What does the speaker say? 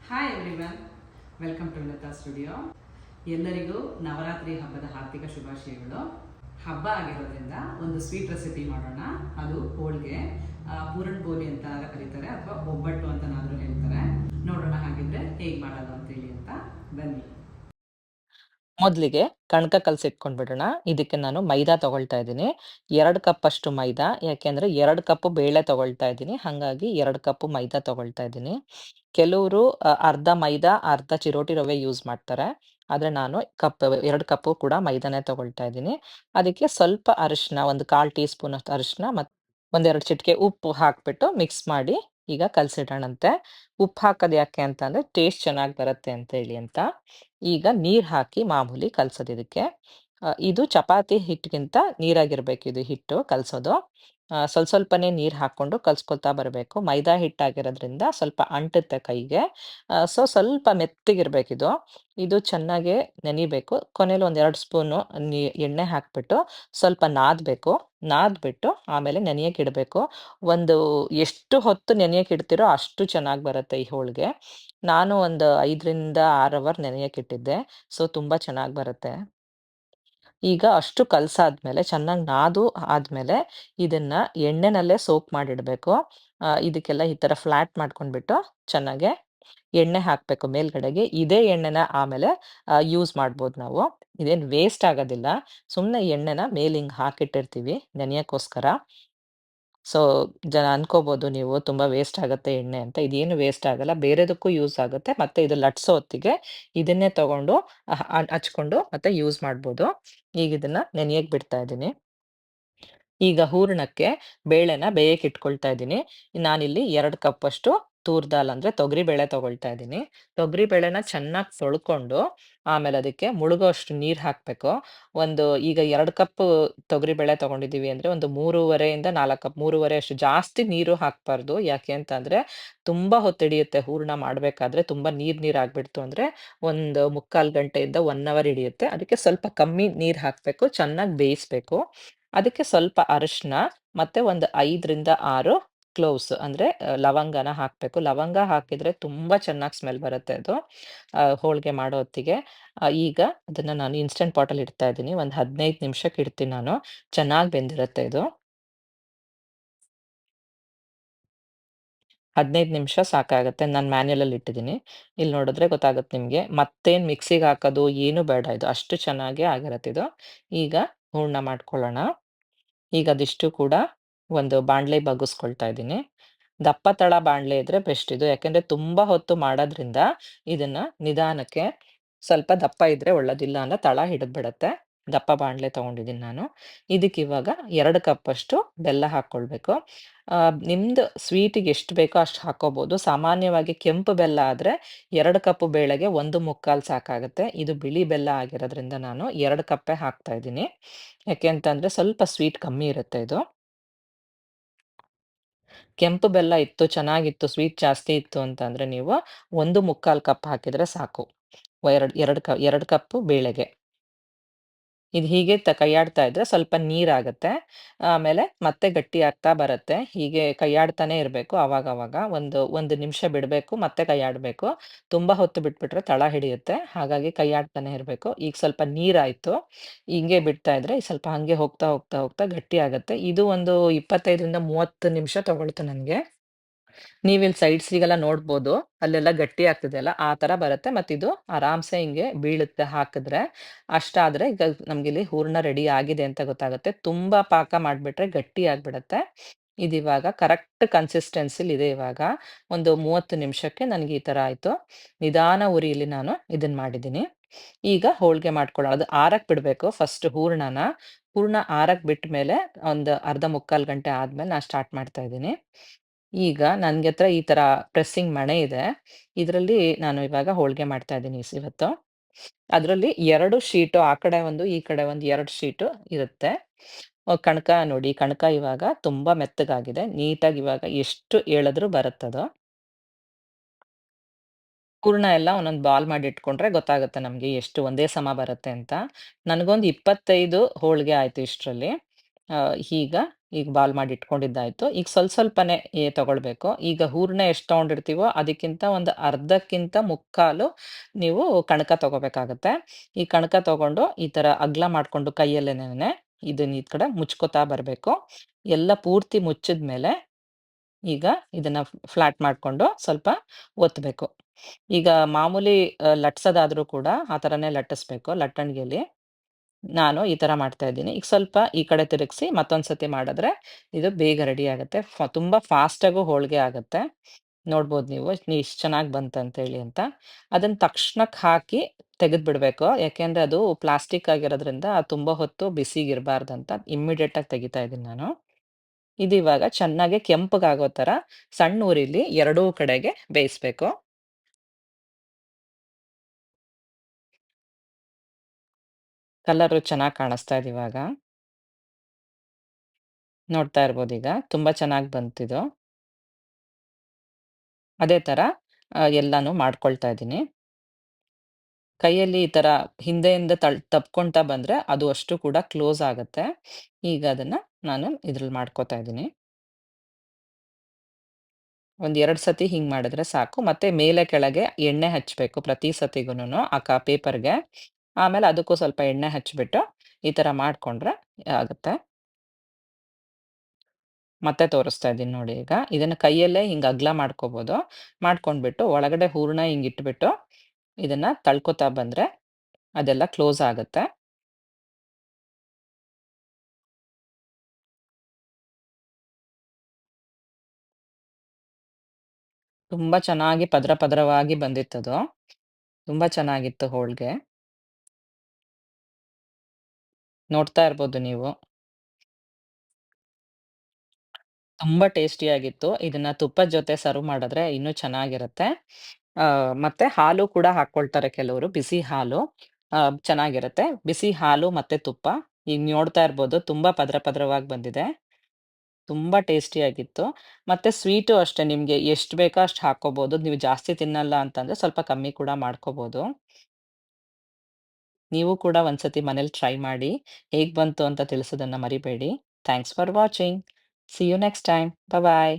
Hi everyone, welcome to Lata studio. ಎಲ್ಲರಿಗೂ ನವರಾತ್ರಿ ಹಬ್ಬದ ಹಾರ್ದಿಕ ಶುಭಾಶಯಗಳು. ಹಬ್ಬ ಆಗಿರೋದ್ರಿಂದ ಒಂದು ಸ್ವೀಟ್ ರೆಸಿಪಿ ಮಾಡೋಣ. ಅದು ಹೋಳಿಗೆ, ಪೂರಣ್ ಬೋಲಿ ಅಂತ ಕರೀತಾರೆ ಅಥವಾ ಒಬ್ಬಟ್ಟು ಅಂತನಾದರೂ ಹೇಳ್ತಾರೆ. ನೋಡೋಣ ಹಾಗಿದ್ರೆ ಹೇಗೆ ಮಾಡೋದು ಅಂತೇಳಿ ಅಂತ. ಬನ್ನಿ. ಮೊದಲಿಗೆ ಕಣಕ ಕಲಸಿಟ್ಕೊಂಡ್ಬಿಡೋಣ. ಇದಕ್ಕೆ ನಾನು ಮೈದಾ ತಗೊಳ್ತಾ ಇದ್ದೀನಿ. 2 ಕಪ್ ಅಷ್ಟು ಮೈದಾ. ಯಾಕೆಂದ್ರೆ 2 ಕಪ್ ಬೇಳೆ ತಗೊಳ್ತಾ ಇದ್ದೀನಿ. ಹಾಗಾಗಿ 2 ಕಪ್ ಮೈದಾ ತಗೊಳ್ತಾ ಇದ್ದೀನಿ. ಕೆಲವರು ಅರ್ಧ ಮೈದಾ, ಅರ್ಧ ಚಿರೋಟಿ ರವೆ ಯೂಸ್ ಮಾಡ್ತಾರೆ. ಆದ್ರೆ ನಾನು 2 ಕಪ್ಪು ಕೂಡ ಮೈದಾನೇ ತಗೊಳ್ತಾ ಇದ್ದೀನಿ. ಅದಕ್ಕೆ ಸ್ವಲ್ಪ ಅರಿಶಿನ, ಒಂದು 1/4 ಟೀ ಸ್ಪೂನ್ ಅಷ್ಟು ಅರಿಶಿನ ಮತ್ತು ಒಂದೆರಡು ಚಿಟಿಕೆ ಉಪ್ಪು ಹಾಕ್ಬಿಟ್ಟು ಮಿಕ್ಸ್ ಮಾಡಿ ಈಗ ಕಲಸಿಡೋಣಂತೆ. ಉಪ್ಪು ಹಾಕೋದು ಯಾಕೆ ಅಂತಂದ್ರೆ ಟೇಸ್ಟ್ ಚೆನ್ನಾಗಿ ಬರುತ್ತೆ ಅಂತೇಳಿ ಅಂತ. ಈಗ ನೀರು ಹಾಕಿ ಮಾಮೂಲಿ ಕಲ್ಸೋದು ಇದಕ್ಕೆ. ಇದು ಚಪಾತಿ ಹಿಟ್ಟಿಗಿಂತ ನೀರಾಗಿರ್ಬೇಕು ಇದು ಹಿಟ್ಟು ಕಲಸೋದು. ಸ್ವಲ್ಪನೇ ನೀರು ಹಾಕ್ಕೊಂಡು ಕಲ್ಸ್ಕೊಳ್ತಾ ಬರಬೇಕು. ಮೈದಾ ಹಿಟ್ಟಾಗಿರೋದ್ರಿಂದ ಸ್ವಲ್ಪ ಅಂಟುತ್ತೆ ಕೈಗೆ. ಸ್ವಲ್ಪ ಮೆತ್ತಗಿರ್ಬೇಕಿದು. ಇದು ಚೆನ್ನಾಗಿ ನೆನಿಬೇಕು. ಕೊನೆಯಲ್ಲಿ 1-2 ಸ್ಪೂನು ಎಣ್ಣೆ ಹಾಕ್ಬಿಟ್ಟು ಸ್ವಲ್ಪ ನಾದಬೇಕು. ನಾದ್ಬಿಟ್ಟು ಆಮೇಲೆ ನೆನೆಯಕ್ಕೆ ಇಡಬೇಕು. ಒಂದು ಎಷ್ಟು ಹೊತ್ತು ನೆನೆಯಕ್ಕೆ ಇಡ್ತೀರೋ ಅಷ್ಟು ಚೆನ್ನಾಗಿ ಬರುತ್ತೆ ಈ ಹೋಳಿಗೆ. ನಾನು ಒಂದು 5ರಿಂದ 6 ಅವರ್ ನೆನೆಯಕ್ಕೆ ಇಟ್ಟಿದ್ದೆ. ಸೊ ತುಂಬಾ ಚೆನ್ನಾಗಿ ಬರುತ್ತೆ. ಈಗ ಅಷ್ಟು ಕಲಸಾದ್ಮೇಲೆ ಚೆನ್ನಾಗಿ ನಾದು ಆದ್ಮೇಲೆ ಇದನ್ನ ಎಣ್ಣೆನಲ್ಲೇ ಸೋಕ್ ಮಾಡಿಡಬೇಕು. ಇದಕ್ಕೆಲ್ಲ ಈ ತರ ಫ್ಲಾಟ್ ಮಾಡ್ಕೊಂಡ್ಬಿಟ್ಟು ಚೆನ್ನಾಗೆ ಎಣ್ಣೆ ಹಾಕ್ಬೇಕು ಮೇಲ್ಗಡೆಗೆ. ಇದೇ ಎಣ್ಣೆನ ಆಮೇಲೆ ಯೂಸ್ ಮಾಡ್ಬೋದು ನಾವು. ಇದೇನು ವೇಸ್ಟ್ ಆಗೋದಿಲ್ಲ. ಸುಮ್ನೆ ಎಣ್ಣೆನ ಮೇಲ್ ಹಿಂಗ್ ಹಾಕಿಟ್ಟಿರ್ತೀವಿ ನೆನೆಯಕ್ಕೋಸ್ಕರ. ಸೊ ಜನ ಅನ್ಕೋಬೋದು ನೀವು ತುಂಬಾ ವೇಸ್ಟ್ ಆಗುತ್ತೆ ಎಣ್ಣೆ ಅಂತ. ಇದೇನು ವೇಸ್ಟ್ ಆಗಲ್ಲ. ಬೇರೆದಕ್ಕೂ ಯೂಸ್ ಆಗುತ್ತೆ. ಮತ್ತೆ ಇದು ಲಟ್ಸೋ ಹೊತ್ತಿಗೆ ಇದನ್ನೇ ತಗೊಂಡು ಹಚ್ಕೊಂಡು ಮತ್ತೆ ಯೂಸ್ ಮಾಡ್ಬೋದು. ಈಗ ಇದನ್ನ ನೆನೆಯಕ್ಕೆ ಬಿಡ್ತಾ ಇದ್ದೀನಿ. ಈಗ ಹೂರಣಕ್ಕೆ ಬೇಳೆನ ಬೇಯಕ್ಕೆ ಇಟ್ಕೊಳ್ತಾ ಇದ್ದೀನಿ. ನಾನಿಲ್ಲಿ 2 ಕಪ್ ಅಷ್ಟು ತೂರ್ ದಾಲ್ ಅಂದ್ರೆ ತೊಗರಿ ಬೇಳೆ ತಗೊಳ್ತಾ ಇದ್ದೀನಿ. ತೊಗರಿ ಬೇಳೆನ ಚೆನ್ನಾಗಿ ತೊಳ್ಕೊಂಡು ಆಮೇಲೆ ಅದಕ್ಕೆ ಮುಳುಗೋಷ್ಟು ನೀರು ಹಾಕ್ಬೇಕು. ಈಗ 2 ಕಪ್ ತೊಗರಿ ಬೇಳೆ ತಗೊಂಡಿದ್ದೀವಿ ಅಂದ್ರೆ ಒಂದು 3.5ಯಿಂದ 4 ಕಪ್, 3.5 ಅಷ್ಟು ಜಾಸ್ತಿ ನೀರು ಹಾಕ್ಬಾರ್ದು. ಯಾಕೆ ಅಂತಂದ್ರೆ ತುಂಬಾ ಹೊತ್ತು ಹಿಡಿಯುತ್ತೆ ಹೂರಣ ಮಾಡ್ಬೇಕಾದ್ರೆ. ತುಂಬಾ ನೀರ್ ಆಗ್ಬಿಡ್ತು ಅಂದ್ರೆ ಒಂದು 3/4 ಗಂಟೆಯಿಂದ 1 ಅವರ್ ಹಿಡಿಯುತ್ತೆ. ಅದಕ್ಕೆ ಸ್ವಲ್ಪ ಕಮ್ಮಿ ನೀರು ಹಾಕ್ಬೇಕು. ಚೆನ್ನಾಗಿ ಬೇಯಿಸ್ಬೇಕು. ಅದಕ್ಕೆ ಸ್ವಲ್ಪ ಅರಿಶಿನ ಮತ್ತೆ ಒಂದು 5ರಿಂದ 6 ಕ್ಲೋವ್ಸ್ ಅಂದ್ರೆ ಲವಂಗನ ಹಾಕ್ಬೇಕು. ಲವಂಗ ಹಾಕಿದ್ರೆ ತುಂಬಾ ಚೆನ್ನಾಗಿ ಸ್ಮೆಲ್ ಬರುತ್ತೆ ಅದು ಹೋಳಿಗೆ ಮಾಡೋ ಹೊತ್ತಿಗೆ. ಈಗ ಅದನ್ನ ನಾನು ಇನ್ಸ್ಟಂಟ್ ಪಾಟಲ್ಲಿ ಇಡ್ತಾ ಇದ್ದೀನಿ. ಒಂದು 15 ನಿಮಿಷಕ್ಕೆ ಇಡ್ತೀನಿ ನಾನು. ಚೆನ್ನಾಗಿ ಬೆಂದಿರುತ್ತೆ ಇದು. 15 ನಿಮಿಷ ಸಾಕಾಗತ್ತೆ. ನಾನು ಮ್ಯಾನ್ಯುಯಲಲ್ಲಿ ಇಟ್ಟಿದ್ದೀನಿ. ಇಲ್ಲಿ ನೋಡಿದ್ರೆ ಗೊತ್ತಾಗುತ್ತೆ ನಿಮ್ಗೆ. ಮತ್ತೇನು ಮಿಕ್ಸಿಗೆ ಹಾಕೋದು ಏನು ಬೇಡ ಇದು. ಅಷ್ಟು ಚೆನ್ನಾಗೇ ಆಗಿರತ್ತೆ ಇದು. ಈಗ ಹೂರ್ಣ ಮಾಡ್ಕೊಳ್ಳೋಣ. ಈಗ ಅದಿಷ್ಟು ಕೂಡ ಒಂದು ಬಾಂಡ್ಲೆ ಬಗ್ಗಿಸ್ಕೊಳ್ತಾ ಇದ್ದೀನಿ. ದಪ್ಪ ತಳ ಬಾಂಡ್ಲೆ ಇದ್ರೆ ಬೆಸ್ಟ್ ಇದು. ಯಾಕೆಂದ್ರೆ ತುಂಬಾ ಹೊತ್ತು ಮಾಡೋದ್ರಿಂದ ಇದನ್ನ ನಿಧಾನಕ್ಕೆ ಸ್ವಲ್ಪ ದಪ್ಪ ಇದ್ರೆ ಒಳ್ಳೇದಿಲ್ಲ ಅಂದ್ರೆ ತಳ ಹಿಡಿದ್ಬಿಡತ್ತೆ. ದಪ್ಪ ಬಾಂಡ್ಲೆ ತಗೊಂಡಿದ್ದೀನಿ ನಾನು. ಇದಕ್ಕಿವಾಗ 2 ಕಪ್ ಅಷ್ಟು ಬೆಲ್ಲ ಹಾಕ್ಕೊಳ್ಬೇಕು. ನಿಮ್ದು ಸ್ವೀಟಿಗೆ ಎಷ್ಟು ಬೇಕೋ ಅಷ್ಟು ಹಾಕ್ಕೋಬೋದು. ಸಾಮಾನ್ಯವಾಗಿ ಕೆಂಪು ಬೆಲ್ಲ ಆದ್ರೆ 2 ಕಪ್ ಬೇಳೆಗೆ 1/4 ಸಾಕಾಗತ್ತೆ. ಇದು ಬಿಳಿ ಬೆಲ್ಲ ಆಗಿರೋದ್ರಿಂದ ನಾನು 2 ಕಪ್ಪೇ ಹಾಕ್ತಾ ಇದ್ದೀನಿ. ಯಾಕೆ ಅಂತಂದ್ರೆ ಸ್ವಲ್ಪ ಸ್ವೀಟ್ ಕಮ್ಮಿ ಇರುತ್ತೆ ಇದು. ಕೆಂಪು ಬೆಲ್ಲ ಇತ್ತು, ಚೆನ್ನಾಗಿತ್ತು, ಸ್ವೀಟ್ ಜಾಸ್ತಿ ಇತ್ತು ಅಂತಂದ್ರೆ ನೀವು 1/4 ಕಪ್ ಹಾಕಿದ್ರೆ ಸಾಕು. 2 ಕಪ್ಪು ಬೇಳೆಗೆ. ಇದು ಹೀಗೆ ಕೈಯಾಡ್ತಾ ಇದ್ರೆ ಸ್ವಲ್ಪ ನೀರಾಗತ್ತೆ. ಆಮೇಲೆ ಮತ್ತೆ ಗಟ್ಟಿ ಆಗ್ತಾ ಬರುತ್ತೆ. ಹೀಗೆ ಕೈಯಾಡ್ತಾನೆ ಇರ್ಬೇಕು ಅವಾಗವಾಗ. ಒಂದು ನಿಮಿಷ ಬಿಡ್ಬೇಕು, ಮತ್ತೆ ಕೈಯಾಡ್ಬೇಕು. ತುಂಬಾ ಹೊತ್ತು ಬಿಟ್ಬಿಟ್ರೆ ತಳ ಹಿಡಿಯುತ್ತೆ. ಹಾಗಾಗಿ ಕೈಯಾಡ್ತಾನೆ ಇರ್ಬೇಕು. ಈಗ ಸ್ವಲ್ಪ ನೀರಾಯ್ತು. ಹಿಂಗೆ ಬಿಡ್ತಾ ಇದ್ರೆ ಸ್ವಲ್ಪ ಹಂಗೆ ಹೋಗ್ತಾ, ಹೋಗ್ತಾ, ಹೋಗ್ತಾ ಗಟ್ಟಿ ಆಗತ್ತೆ. ಇದು ಒಂದು 25ರಿಂದ 30 ನಿಮಿಷ ತಗೊಳ್ತು ನನ್ಗೆ. ನೀವಿಲ್ಲಿ ಸೈಡ್ಸಿಗೆಲ್ಲ ನೋಡ್ಬೋದು. ಅಲ್ಲೆಲ್ಲ ಗಟ್ಟಿ ಆಗ್ತಿದೆಯಲ್ಲ, ಆ ತರ ಬರುತ್ತೆ. ಮತ್ತಿದು ಆರಾಮ್ಸೆ ಹಿಂಗೆ ಬೀಳುತ್ತೆ ಹಾಕಿದ್ರೆ. ಅಷ್ಟಾದ್ರೆ ಈಗ ನಮ್ಗಿಲ್ಲಿ ಹೂರ್ಣ ರೆಡಿ ಆಗಿದೆ ಅಂತ ಗೊತ್ತಾಗುತ್ತೆ. ತುಂಬಾ ಪಾಕ ಮಾಡ್ಬಿಟ್ರೆ ಗಟ್ಟಿ ಆಗ್ಬಿಡತ್ತೆ. ಇದಿವಾಗ ಕರೆಕ್ಟ್ ಕನ್ಸಿಸ್ಟೆನ್ಸಿಲಿ ಇದೆ ಇವಾಗ. ಒಂದು 30 ನಿಮಿಷಕ್ಕೆ ನನಗೆ ಈ ತರ ಆಯ್ತು. ನಿಧಾನ ಉರಿಯಲ್ಲಿ ನಾನು ಇದನ್ನ ಮಾಡಿದ್ದೀನಿ. ಈಗ ಹೋಳಿಗೆ ಮಾಡ್ಕೊಳ್ಳೋಣ. ಅದು ಆರಕ್ಕೆ ಬಿಡ್ಬೇಕು ಫಸ್ಟ್ ಹೂರ್ಣನ. ಹೂರ್ಣ ಆರಕ್ಕೆ ಬಿಟ್ಟ ಮೇಲೆ ಒಂದು ಅರ್ಧ ಮುಕ್ಕಾಲು ಗಂಟೆ ಆದ್ಮೇಲೆ ನಾನು ಸ್ಟಾರ್ಟ್ ಮಾಡ್ತಾ ಇದ್ದೀನಿ. ಈಗ ನನ್ಗೆ ಹತ್ರ ಈ ತರ ಪ್ರೆಸ್ಸಿಂಗ್ ಮಣೆ ಇದೆ. ಇದ್ರಲ್ಲಿ ನಾನು ಇವಾಗ ಹೋಳಿಗೆ ಮಾಡ್ತಾ ಇದ್ದೀನಿ ಇವತ್ತು. ಅದ್ರಲ್ಲಿ 2 ಶೀಟು ಆ ಕಡೆ ಒಂದು, ಈ ಕಡೆ ಒಂದು 2 ಶೀಟು ಇರುತ್ತೆ. ಕಣಕ ನೋಡಿ, ಕಣಕ ಇವಾಗ ತುಂಬಾ ಮೆತ್ತಗಾಗಿದೆ. ನೀಟಾಗಿ ಇವಾಗ ಎಷ್ಟು ಎಳೆದ್ರು ಬರುತ್ತದು. ಹೂರ್ಣ ಎಲ್ಲ ಒಂದೊಂದು ಬಾಲ್ ಮಾಡಿ ಇಟ್ಕೊಂಡ್ರೆ ಗೊತ್ತಾಗುತ್ತೆ ನಮ್ಗೆ ಎಷ್ಟು ಒಂದೇ ಸಮ ಬರುತ್ತೆ ಅಂತ. ನನಗೊಂದು 25 ಹೋಳಿಗೆ ಆಯ್ತು ಇಷ್ಟ್ರಲ್ಲಿ. ಈಗ ಈಗ ಬಾಲ್ ಮಾಡಿ ಇಟ್ಕೊಂಡಿದ್ದಾಯ್ತು. ಈಗ ಸ್ವಲ್ಪನೇ ತಗೊಳ್ಬೇಕು. ಈಗ ಹೂರಣ ಎಷ್ಟು ತಗೊಂಡಿರ್ತೀವೋ ಅದಕ್ಕಿಂತ ಒಂದು ಅರ್ಧಕ್ಕಿಂತ ಮುಕ್ಕಾಲು ನೀವು ಕಣಕ ತಗೋಬೇಕಾಗತ್ತೆ. ಈ ಕಣಕ ತಗೊಂಡು ಈ ಥರ ಅಗಲ ಮಾಡ್ಕೊಂಡು ಕೈಯಲ್ಲೇನೆ ಇದನ್ನ ಈ ಕಡೆ ಮುಚ್ಕೋತಾ ಬರ್ಬೇಕು. ಎಲ್ಲ ಪೂರ್ತಿ ಮುಚ್ಚಿದ್ಮೇಲೆ ಈಗ ಇದನ್ನ ಫ್ಲಾಟ್ ಮಾಡ್ಕೊಂಡು ಸ್ವಲ್ಪ ಒತ್ತಬೇಕು. ಈಗ ಮಾಮೂಲಿ ಲಟ್ಸೋದಾದ್ರೂ ಕೂಡ ಆ ಥರನೇ ಲಟ್ಟಿಸ್ಬೇಕು ಲಟ್ಟಣಿಗೆಲಿ. ನಾನು ಈ ಥರ ಮಾಡ್ತಾ ಇದ್ದೀನಿ. ಈಗ ಸ್ವಲ್ಪ ಈ ಕಡೆ ತಿರುಗ್ಸಿ ಮತ್ತೊಂದ್ ಸತಿ ಮಾಡಿದ್ರೆ ಇದು ಬೇಗ ರೆಡಿ ಆಗುತ್ತೆ. ತುಂಬಾ ಫಾಸ್ಟಾಗೂ ಹೋಳಿಗೆ ಆಗತ್ತೆ. ನೋಡ್ಬೋದು ನೀವು ಇಷ್ಟ್ ಚೆನ್ನಾಗ್ ಬಂತಂತೇಳಿ ಅಂತ. ಅದನ್ನ ತಕ್ಷಣಕ್ ಹಾಕಿ ತೆಗೆದ್ಬಿಡ್ಬೇಕು. ಯಾಕೆಂದ್ರೆ ಅದು ಪ್ಲಾಸ್ಟಿಕ್ ಆಗಿರೋದ್ರಿಂದ ತುಂಬಾ ಹೊತ್ತು ಬಿಸಿಗಿರ್ಬಾರ್ದಂತ ಇಮ್ಮಿಡಿಯೇಟ್ ಆಗಿ ತೆಗಿತಾ ಇದೀನಿ ನಾನು. ಇದಿವಾಗ ಚೆನ್ನಾಗಿ ಕೆಂಪಗಾಗೋ ತರ ಸಣ್ಣ ಉರಿಲಿ ಎರಡೂ ಕಡೆಗೆ ಬೇಯಿಸ್ಬೇಕು. ಕಲರು ಚೆನ್ನಾಗ್ ಕಾಣಿಸ್ತಾ ಇದೆ ಇವಾಗ. ನೋಡ್ತಾ ಇರ್ಬೋದೀಗ. ತುಂಬಾ ಚೆನ್ನಾಗ್ ಬಂತಿದು. ಅದೇ ತರ ಎಲ್ಲಾನು ಮಾಡ್ಕೊಳ್ತಾ ಇದೀನಿ. ಕೈಯಲ್ಲಿ ಈ ತರ ಹಿಂದೆಯಿಂದ ತಬ್ಕೊಂತಾ ಬಂದ್ರೆ ಅದು ಅಷ್ಟು ಕೂಡ ಕ್ಲೋಸ್ ಆಗತ್ತೆ. ಈಗ ಅದನ್ನ ನಾನು ಇದ್ರಲ್ಲಿ ಮಾಡ್ಕೊತಾ ಇದೀನಿ. ಒಂದ್ 2 ಸತಿ ಹಿಂಗ್ ಮಾಡಿದ್ರೆ ಸಾಕು. ಮತ್ತೆ ಮೇಲೆ ಕೆಳಗೆ ಎಣ್ಣೆ ಹಚ್ಬೇಕು ಪ್ರತಿ ಸತಿಗೂನುನು ಆ ಪೇಪರ್‌ಗೆ. ಆಮೇಲೆ ಅದಕ್ಕೂ ಸ್ವಲ್ಪ ಎಣ್ಣೆ ಹಚ್ಬಿಟ್ಟು ಈ ತರ ಮಾಡ್ಕೊಂಡ್ರೆ ಆಗುತ್ತೆ. ಮತ್ತೆ ತೋರಿಸ್ತಾ ಇದ್ದೀನಿ ನೋಡಿ ಈಗ. ಇದನ್ನ ಕೈಯಲ್ಲೇ ಹಿಂಗ್ ಅಗ್ಲ ಮಾಡ್ಕೋಬೋದು. ಮಾಡ್ಕೊಂಡ್ಬಿಟ್ಟು ಒಳಗಡೆ ಹೂರ್ಣ ಹಿಂಗ್ ಇಟ್ಬಿಟ್ಟು ಇದನ್ನ ತಳ್ಕೊತಾ ಬಂದ್ರೆ ಅದೆಲ್ಲ ಕ್ಲೋಸ್ ಆಗತ್ತೆ. ತುಂಬಾ ಚೆನ್ನಾಗಿ ಪದರವಾಗಿ ಬಂದಿತ್ತದು. ತುಂಬಾ ಚೆನ್ನಾಗಿತ್ತು ಹೋಳ್ಗೆ. ನೋಡ್ತಾ ಇರ್ಬೋದು ನೀವು. ತುಂಬಾ ಟೇಸ್ಟಿಯಾಗಿತ್ತು. ಇದನ್ನ ತುಪ್ಪದ್ ಜೊತೆ ಸರ್ವ್ ಮಾಡಿದ್ರೆ ಇನ್ನೂ ಚೆನ್ನಾಗಿರುತ್ತೆ. ಮತ್ತೆ ಹಾಲು ಕೂಡ ಹಾಕ್ಕೊಳ್ತಾರೆ ಕೆಲವ್ರು, ಬಿಸಿ ಹಾಲು. ಚೆನ್ನಾಗಿರುತ್ತೆ. ಬಿಸಿ ಹಾಲು ಮತ್ತೆ ತುಪ್ಪ. ಈಗ ನೋಡ್ತಾ ಇರ್ಬೋದು ತುಂಬಾ ಪದರವಾಗಿ ಬಂದಿದೆ. ತುಂಬಾ ಟೇಸ್ಟಿಯಾಗಿತ್ತು. ಮತ್ತೆ ಸ್ವೀಟು ಅಷ್ಟೇ ನಿಮ್ಗೆ ಎಷ್ಟ್ ಬೇಕೋ ಅಷ್ಟ್ ಹಾಕ್ಕೋಬೋದು. ನೀವು ಜಾಸ್ತಿ ತಿನ್ನಲ್ಲ ಅಂತಂದ್ರೆ ಸ್ವಲ್ಪ ಕಮ್ಮಿ ಕೂಡ ಮಾಡ್ಕೋಬೋದು. ನೀವು ಕೂಡ ಒಂದ್ಸತಿ ಮನೇಲಿ ಟ್ರೈ ಮಾಡಿ. ಹೇಗ್ ಬಂತು ಅಂತ ತಿಳಿಸೋದನ್ನ ಮರಿಬೇಡಿ. Thanks for watching. See you next time. Bye.